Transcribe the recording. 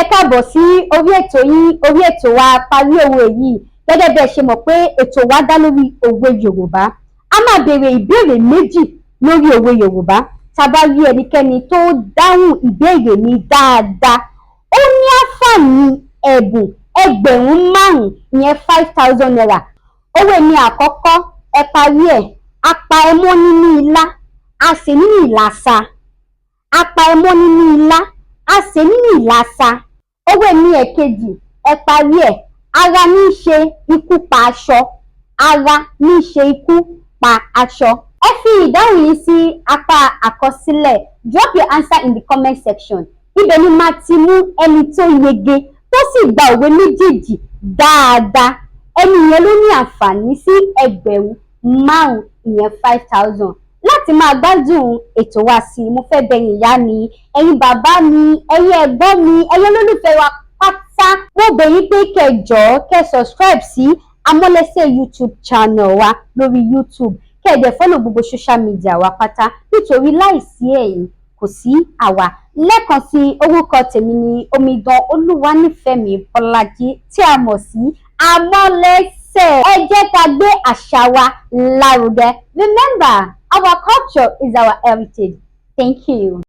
ẹ káàbọ̀ sí orí ètò yín, orí ètò wa parí òwe yìí. Gẹ́gẹ́ bí ẹ ṣe mọ̀ pé ètò wa dá lórí òwe Yorùbá. A máa béèrè ìbéèrè méjì lórí òwe Yorùbá. Tá bá rí ẹnikẹ́ni tó dáhùn ìbéèrè mi dáadáa, ó ní àǹfààní ẹ̀bùn ẹgbẹ̀rún 5 ìyẹn 5,000 naira. Òwe mi àkọ́kọ́, ẹ parí ẹ̀. Apa ẹmọ́ nínú ilá, a sè nínú ìlàsà. Apa ẹmọ́ nínú ilá, a sè nínú ìlàsà. Òwe mi ẹ̀kejì, ẹ parí ẹ̀. Ara ní í ṣe ikú pa aṣọ. Ara ní í ṣe ikú pa aṣọ. Ẹ fi ìdáhùn yìí sí apá àkọsílẹ̀. Drop your answer in the comment section. Ibẹ̀ ni máa ti mú ẹni tó yege tó sì gba òwe méjèèjì dáadáa. Ẹni yẹn ló ní àǹfààní sí ẹgbẹ̀rún 5 ìyẹn 5,000. Láti máa gbádùn ètò wa sí i, mo fẹ́ bẹ̀yìn ìyá mi, ẹ̀yin bàbá mi, ẹ̀yin ẹ̀gbọ́n mi, ẹ̀yin olólùfẹ́ wa pátá. Mo bẹ̀ yín pé kẹ́ jọ̀ọ́ kẹ́ subscribe sí Amọ́lẹ́sẹ̀ YouTube channel wa lórí YouTube. Kẹ́ dẹ̀ follow gbogbo social media wa pátá, nítorí láìsí ẹ̀yin kò sí àwa. Lẹ́ẹ̀kan sí orúkọ tèmi ni Omidan Olúwanífẹ̀mí Bọ́lájí tí a mọ̀ sí Amọ́lẹ́sẹ̀. Ẹ jẹ́ ká gbé àṣà wa lárugẹ. Remember, our culture is our heritage. Thank you.